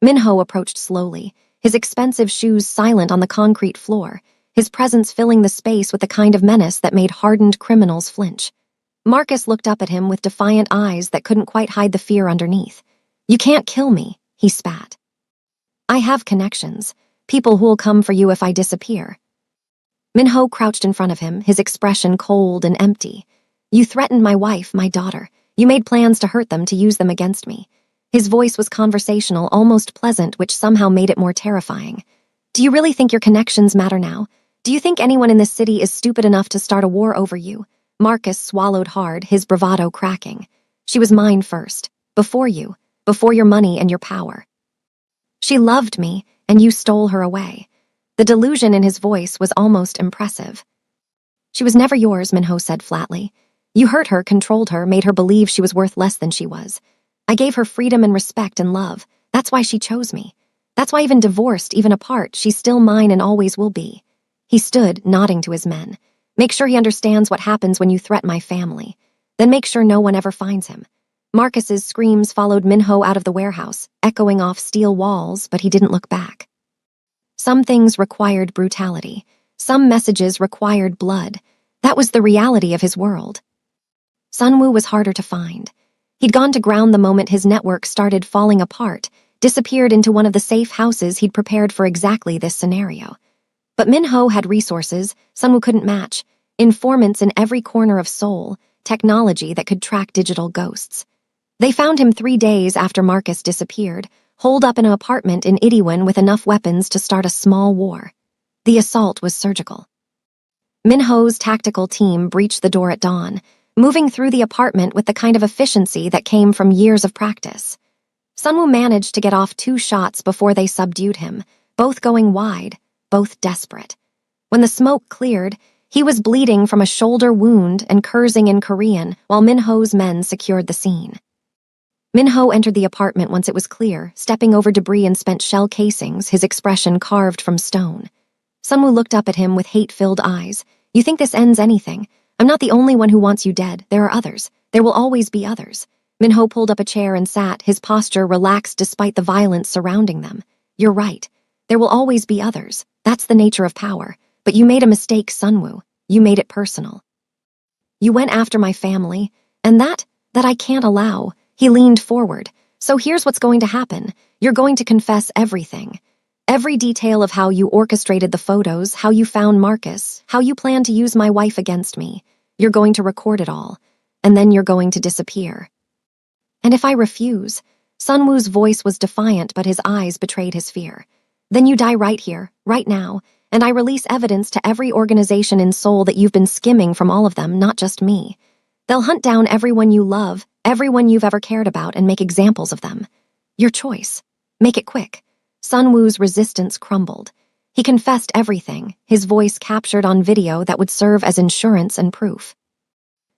Minho approached slowly, his expensive shoes silent on the concrete floor, his presence filling the space with the kind of menace that made hardened criminals flinch. Marcus looked up at him with defiant eyes that couldn't quite hide the fear underneath. "You can't kill me," he spat. "I have connections, people who'll come for you if I disappear." Minho crouched in front of him, his expression cold and empty. "You threatened my wife, my daughter. You made plans to hurt them, to use them against me." His voice was conversational, almost pleasant, which somehow made it more terrifying. "Do you really think your connections matter now? Do you think anyone in this city is stupid enough to start a war over you? Marcus swallowed hard, his bravado cracking. She was mine first, before you, before your money and your power. She loved me, and you stole her away. The delusion in his voice was almost impressive. She was never yours, Minho said flatly. You hurt her, controlled her, made her believe she was worth less than she was. I gave her freedom and respect and love. That's why she chose me. That's why even divorced, even apart, she's still mine and always will be. He stood, nodding to his men. Make sure he understands what happens when you threaten my family. Then make sure no one ever finds him. Marcus's screams followed Minho out of the warehouse, echoing off steel walls, but he didn't look back. Some things required brutality. Some messages required blood. That was the reality of his world. Sunwoo was harder to find. He'd gone to ground the moment his network started falling apart, disappeared into one of the safe houses he'd prepared for exactly this scenario. But Minho had resources Sunwoo couldn't match, informants in every corner of Seoul, technology that could track digital ghosts. They found him 3 days after Marcus disappeared, holed up in an apartment in Itaewon with enough weapons to start a small war. The assault was surgical. Minho's tactical team breached the door at dawn, moving through the apartment with the kind of efficiency that came from years of practice. Sunwoo managed to get off 2 shots before they subdued him, both going wide, both desperate. When the smoke cleared, he was bleeding from a shoulder wound and cursing in Korean while Minho's men secured the scene. Minho entered the apartment once it was clear, stepping over debris and spent shell casings, his expression carved from stone. Sunwoo looked up at him with hate-filled eyes. You think this ends anything? I'm not the only one who wants you dead. There are others. There will always be others. Minho pulled up a chair and sat, his posture relaxed despite the violence surrounding them. You're right. There will always be others. That's the nature of power. But you made a mistake, Sunwoo. You made it personal. You went after my family, and that I can't allow. He leaned forward. So here's what's going to happen. You're going to confess everything. Every detail of how you orchestrated the photos, how you found Marcus, how you planned to use my wife against me. You're going to record it all. And then you're going to disappear. And if I refuse? Sunwoo's voice was defiant, but his eyes betrayed his fear. Then you die right here, right now, and I release evidence to every organization in Seoul that you've been skimming from all of them, not just me. They'll hunt down everyone you love, everyone you've ever cared about, and make examples of them. Your choice. Make it quick. Sunwoo's resistance crumbled. He confessed everything, his voice captured on video that would serve as insurance and proof.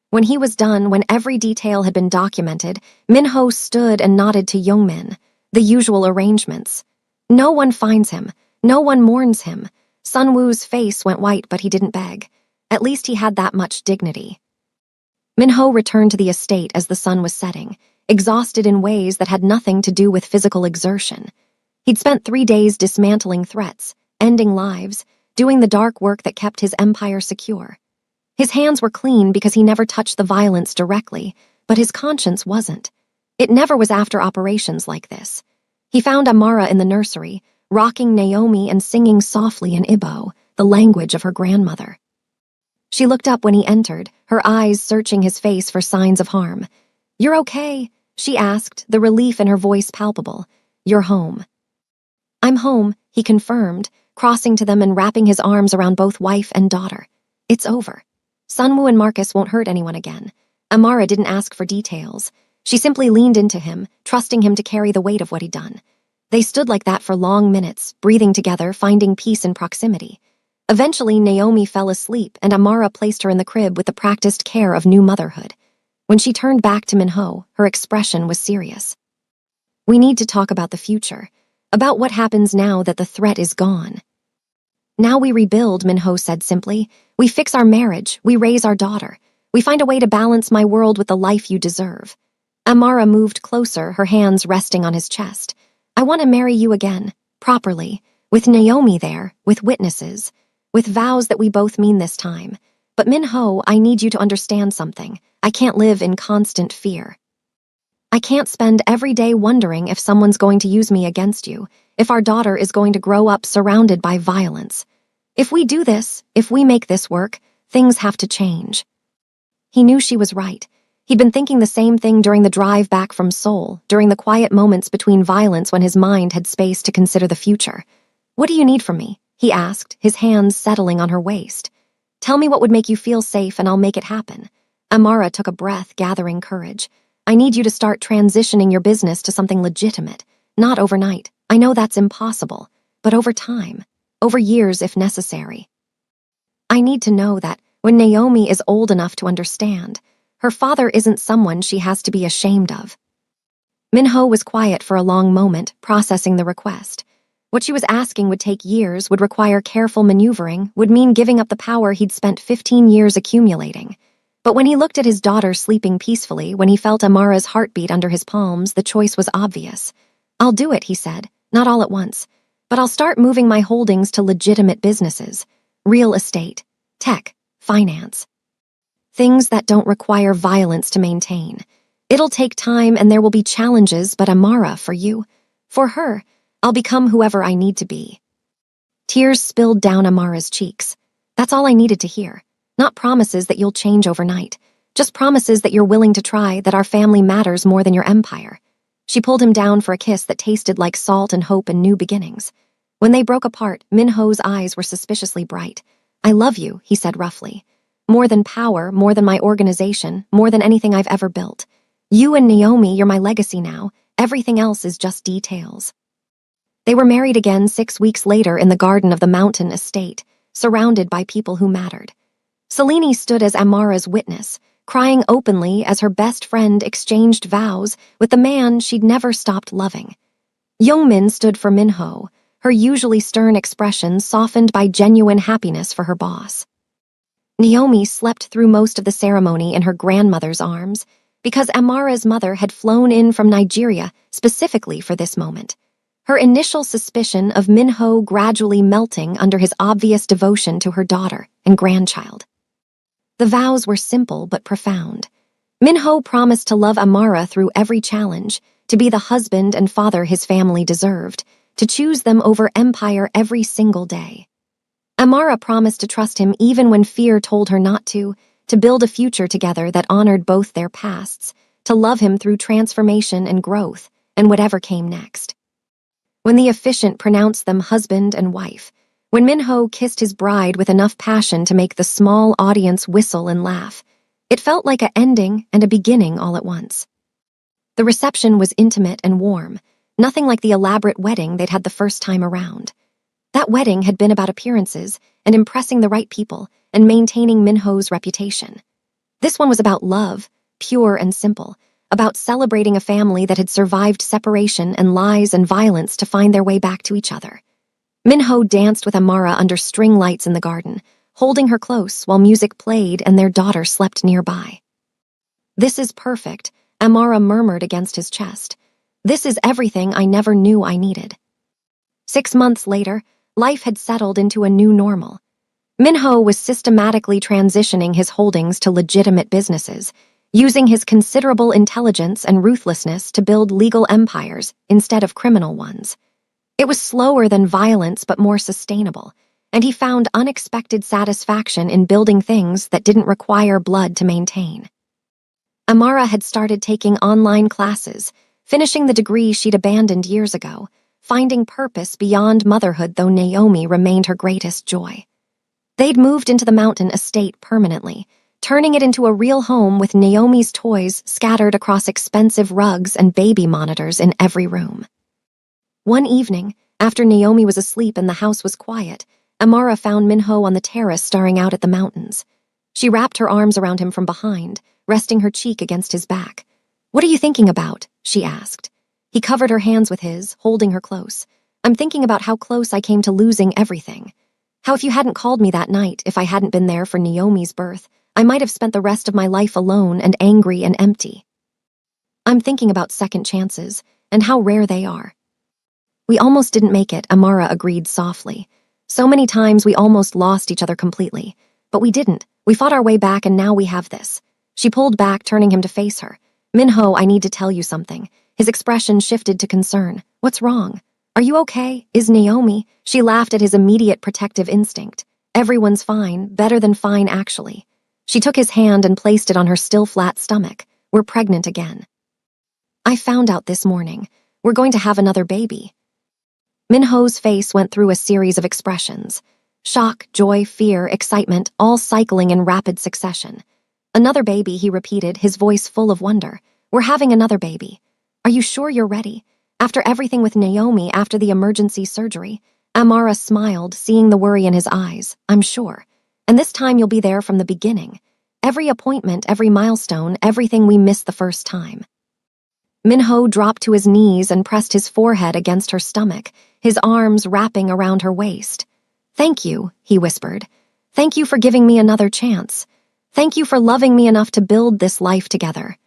When he was done, when every detail had been documented, Minho stood and nodded to Youngmin. The usual arrangements. No one finds him. No one mourns him. Sunwoo's face went white, but he didn't beg. At least he had that much dignity. Minho returned to the estate as the sun was setting, exhausted in ways that had nothing to do with physical exertion. He'd spent 3 days dismantling threats, ending lives, doing the dark work that kept his empire secure. His hands were clean because he never touched the violence directly, but his conscience wasn't. It never was after operations like this. He found Amara in the nursery, rocking Naomi and singing softly in Ibo, the language of her grandmother. She looked up when he entered, her eyes searching his face for signs of harm. "You're okay?" she asked, the relief in her voice palpable. "You're home." "I'm home," he confirmed, crossing to them and wrapping his arms around both wife and daughter. "It's over. Sunwoo and Marcus won't hurt anyone again." Amara didn't ask for details. She simply leaned into him, trusting him to carry the weight of what he'd done. They stood like that for long minutes, breathing together, finding peace in proximity. Eventually, Naomi fell asleep, and Amara placed her in the crib with the practiced care of new motherhood. When she turned back to Minho, her expression was serious. "We need to talk about the future, about what happens now that the threat is gone." "Now we rebuild," Minho said simply. "We fix our marriage, we raise our daughter. We find a way to balance my world with the life you deserve." Amara moved closer, her hands resting on his chest. "I want to marry you again, properly, with Naomi there, with witnesses, with vows that we both mean this time. But Minho, I need you to understand something. I can't live in constant fear. I can't spend every day wondering if someone's going to use me against you, if our daughter is going to grow up surrounded by violence. If we do this, if we make this work, things have to change." He knew she was right. He'd been thinking the same thing during the drive back from Seoul, during the quiet moments between violence when his mind had space to consider the future. "What do you need from me?" he asked, his hands settling on her waist. Tell me what would make you feel safe and I'll make it happen. Amara took a breath, gathering courage. I need you to start transitioning your business to something legitimate. Not overnight. I know that's impossible. But over time. Over years if necessary. I need to know that when Naomi is old enough to understand, her father isn't someone she has to be ashamed of. Minho was quiet for a long moment, processing the request. What she was asking would take years, would require careful maneuvering, would mean giving up the power he'd spent 15 years accumulating. But when he looked at his daughter sleeping peacefully, when he felt Amara's heartbeat under his palms, the choice was obvious. I'll do it, he said, not all at once. But I'll start moving my holdings to legitimate businesses. Real estate, tech, finance. Things that don't require violence to maintain. It'll take time and there will be challenges, but Amara, for you, for her, I'll become whoever I need to be. Tears spilled down Amara's cheeks. That's all I needed to hear. Not promises that you'll change overnight. Just promises that you're willing to try, that our family matters more than your empire. She pulled him down for a kiss that tasted like salt and hope and new beginnings. When they broke apart, Minho's eyes were suspiciously bright. I love you, he said roughly. More than power, more than my organization, more than anything I've ever built. You and Naomi, you're my legacy now. Everything else is just details. They were married again 6 weeks later in the garden of the mountain estate, surrounded by people who mattered. Selene stood as Amara's witness, crying openly as her best friend exchanged vows with the man she'd never stopped loving. Youngmin stood for Minho, her usually stern expression softened by genuine happiness for her boss. Naomi slept through most of the ceremony in her grandmother's arms, because Amara's mother had flown in from Nigeria specifically for this moment. Her initial suspicion of Minho gradually melting under his obvious devotion to her daughter and grandchild. The vows were simple but profound. Minho promised to love Amara through every challenge, to be the husband and father his family deserved, to choose them over empire every single day. Amara promised to trust him even when fear told her not to build a future together that honored both their pasts, to love him through transformation and growth, and whatever came next. When the officiant pronounced them husband and wife, when Minho kissed his bride with enough passion to make the small audience whistle and laugh, it felt like an ending and a beginning all at once. The reception was intimate and warm, nothing like the elaborate wedding they'd had the first time around. That wedding had been about appearances and impressing the right people and maintaining Minho's reputation. This one was about love, pure and simple, about celebrating a family that had survived separation and lies and violence to find their way back to each other. Minho danced with Amara under string lights in the garden, holding her close while music played and their daughter slept nearby. This is perfect, Amara murmured against his chest. This is everything I never knew I needed. 6 months later, life had settled into a new normal. Minho was systematically transitioning his holdings to legitimate businesses, using his considerable intelligence and ruthlessness to build legal empires instead of criminal ones. It was slower than violence but more sustainable, and he found unexpected satisfaction in building things that didn't require blood to maintain. Amara had started taking online classes, finishing the degree she'd abandoned years ago, finding purpose beyond motherhood, though Naomi remained her greatest joy. They'd moved into the mountain estate permanently, turning it into a real home with Naomi's toys scattered across expensive rugs and baby monitors in every room. One evening, after Naomi was asleep and the house was quiet, Amara found Minho on the terrace staring out at the mountains. She wrapped her arms around him from behind, resting her cheek against his back. "What are you thinking about?" she asked. He covered her hands with his, holding her close. "I'm thinking about how close I came to losing everything. How if you hadn't called me that night, if I hadn't been there for Naomi's birth, I might have spent the rest of my life alone and angry and empty. I'm thinking about second chances, and how rare they are." "We almost didn't make it," Amara agreed softly. "So many times we almost lost each other completely. But we didn't. We fought our way back and now we have this." She pulled back, turning him to face her. "Minho, I need to tell you something." His expression shifted to concern. "What's wrong? Are you okay? Is Naomi?" She laughed at his immediate protective instinct. "Everyone's fine, better than fine actually." She took his hand and placed it on her still flat stomach. "We're pregnant again. I found out this morning. We're going to have another baby." Minho's face went through a series of expressions. Shock, joy, fear, excitement, all cycling in rapid succession. Another baby, he repeated, his voice full of wonder. We're having another baby. Are you sure you're ready? After everything with Naomi, after the emergency surgery? Amara smiled, seeing the worry in his eyes. I'm sure. And this time you'll be there from the beginning. Every appointment, every milestone, everything we missed the first time. Minho dropped to his knees and pressed his forehead against her stomach, his arms wrapping around her waist. Thank you, he whispered. Thank you for giving me another chance. Thank you for loving me enough to build this life together.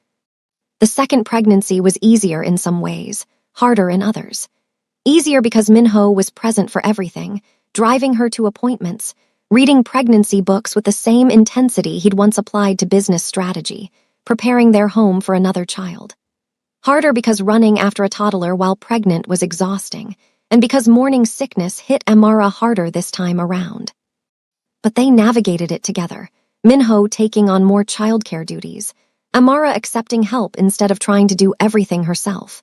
The second pregnancy was easier in some ways, harder in others. Easier because Minho was present for everything, driving her to appointments, reading pregnancy books with the same intensity he'd once applied to business strategy, preparing their home for another child. Harder because running after a toddler while pregnant was exhausting, and because morning sickness hit Amara harder this time around. But they navigated it together, Minho taking on more childcare duties, Amara accepting help instead of trying to do everything herself.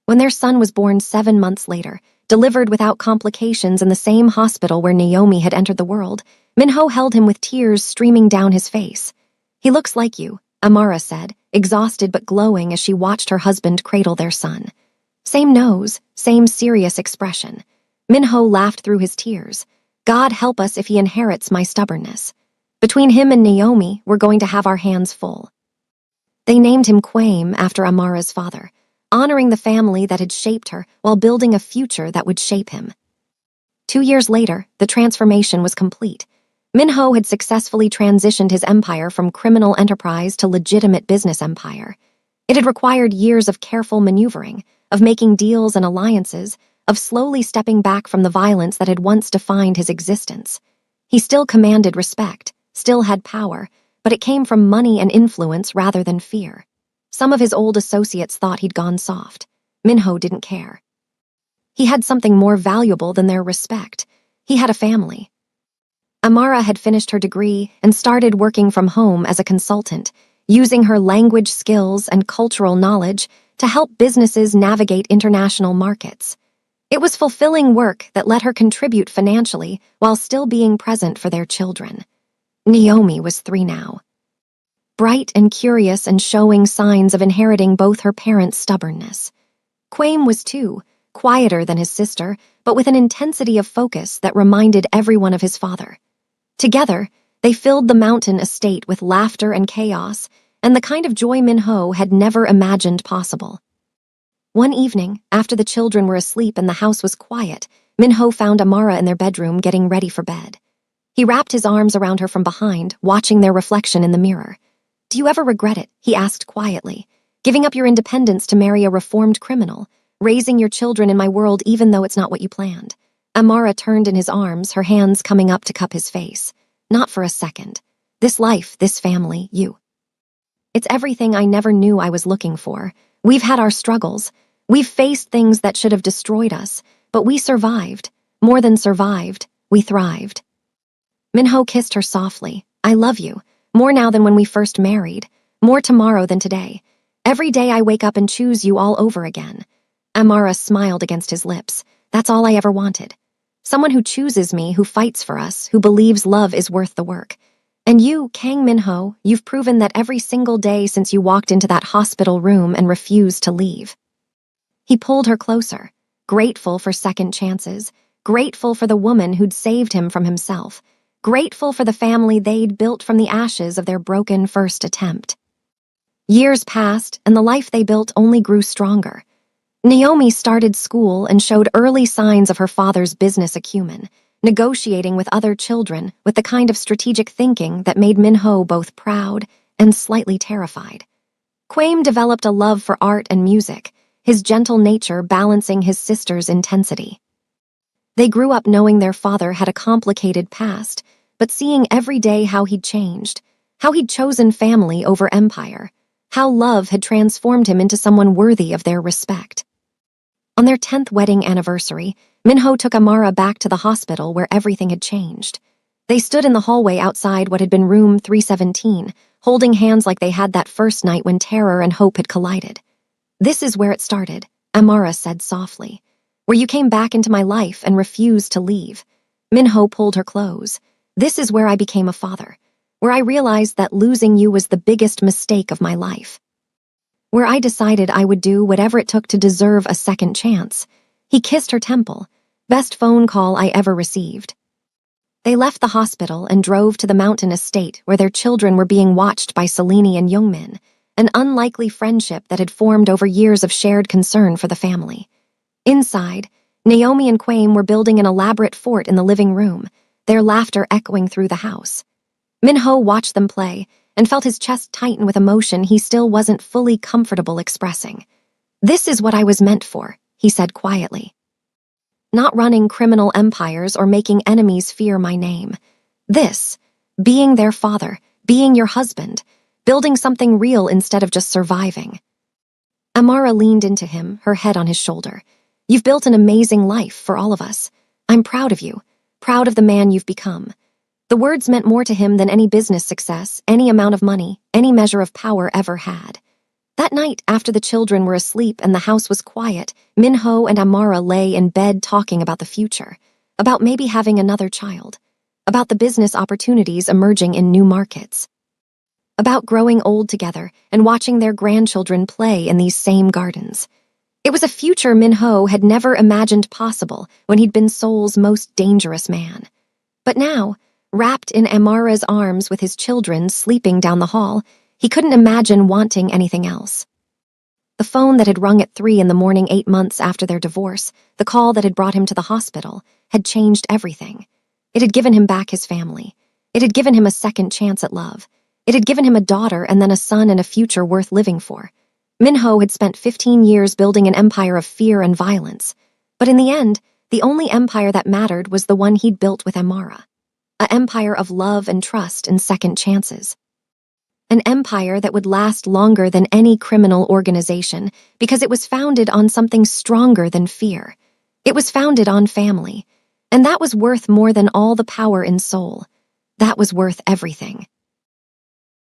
When their son was born 7 months later, delivered without complications in the same hospital where Naomi had entered the world, Minho held him with tears streaming down his face. He looks like you, Amara said, exhausted but glowing as she watched her husband cradle their son. Same nose, same serious expression. Minho laughed through his tears. God help us if he inherits my stubbornness. Between him and Naomi, we're going to have our hands full. They named him Quaim after Amara's father, honoring the family that had shaped her while building a future that would shape him. 2 years later, the transformation was complete. Minho had successfully transitioned his empire from criminal enterprise to legitimate business empire. It had required years of careful maneuvering, of making deals and alliances, of slowly stepping back from the violence that had once defined his existence. He still commanded respect, still had power, but it came from money and influence rather than fear. Some of his old associates thought he'd gone soft. Minho didn't care. He had something more valuable than their respect. He had a family. Amara had finished her degree and started working from home as a consultant, using her language skills and cultural knowledge to help businesses navigate international markets. It was fulfilling work that let her contribute financially while still being present for their children. Naomi was 3 now. Bright and curious and showing signs of inheriting both her parents' stubbornness. Quaim was 2, quieter than his sister, but with an intensity of focus that reminded everyone of his father. Together, they filled the mountain estate with laughter and chaos, and the kind of joy Minho had never imagined possible. One evening, after the children were asleep and the house was quiet, Minho found Amara in their bedroom getting ready for bed. He wrapped his arms around her from behind, watching their reflection in the mirror. Do you ever regret it? He asked quietly. Giving up your independence to marry a reformed criminal, raising your children in my world even though it's not what you planned. Amara turned in his arms, her hands coming up to cup his face. Not for a second. This life, this family, you. It's everything I never knew I was looking for. We've had our struggles. We've faced things that should have destroyed us, but we survived. More than survived, we thrived. Minho kissed her softly. I love you. More now than when we first married. More tomorrow than today. Every day I wake up and choose you all over again. Amara smiled against his lips. That's all I ever wanted. Someone who chooses me, who fights for us, who believes love is worth the work. And you, Kang Minho, you've proven that every single day since you walked into that hospital room and refused to leave. He pulled her closer, grateful for second chances, grateful for the woman who'd saved him from himself, grateful for the family they'd built from the ashes of their broken first attempt. Years passed, and the life they built only grew stronger. Naomi started school and showed early signs of her father's business acumen, negotiating with other children with the kind of strategic thinking that made Minho both proud and slightly terrified. Quaim developed a love for art and music, his gentle nature balancing his sister's intensity. They grew up knowing their father had a complicated past, but seeing every day how he'd changed, how he'd chosen family over empire, how love had transformed him into someone worthy of their respect. On their 10th wedding anniversary, Minho took Amara back to the hospital where everything had changed. They stood in the hallway outside what had been room 317, holding hands like they had that first night when terror and hope had collided. This is where it started, Amara said softly. where you came back into my life and refused to leave. Minho pulled her close. This is where I became a father, where I realized that losing you was the biggest mistake of my life, where I decided I would do whatever it took to deserve a second chance. He kissed her temple. Best phone call I ever received. They left the hospital and drove to the mountain estate where their children were being watched by Selene and Youngmin, an unlikely friendship that had formed over years of shared concern for the family. Inside, Naomi and Quame were building an elaborate fort in the living room, their laughter echoing through the house. Minho watched them play and felt his chest tighten with emotion he still wasn't fully comfortable expressing. "This is what I was meant for," he said quietly. "Not running criminal empires or making enemies fear my name. This, being their father, being your husband, building something real instead of just surviving." Amara leaned into him, her head on his shoulder. "You've built an amazing life for all of us. I'm proud of you, proud of the man you've become." The words meant more to him than any business success, any amount of money, any measure of power ever had. That night, after the children were asleep and the house was quiet, Minho and Amara lay in bed talking about the future, about maybe having another child, about the business opportunities emerging in new markets, about growing old together and watching their grandchildren play in these same gardens. It was a future Minho had never imagined possible when he'd been Seoul's most dangerous man. But now, wrapped in Amara's arms with his children sleeping down the hall, he couldn't imagine wanting anything else. The phone that had rung at 3 in the morning 8 months after their divorce, the call that had brought him to the hospital, had changed everything. It had given him back his family. It had given him a second chance at love. It had given him a daughter and then a son and a future worth living for. Minho had spent 15 years building an empire of fear and violence. But in the end, the only empire that mattered was the one he'd built with Amara. An empire of love and trust and second chances. An empire that would last longer than any criminal organization because it was founded on something stronger than fear. It was founded on family. And that was worth more than all the power in Seoul. That was worth everything.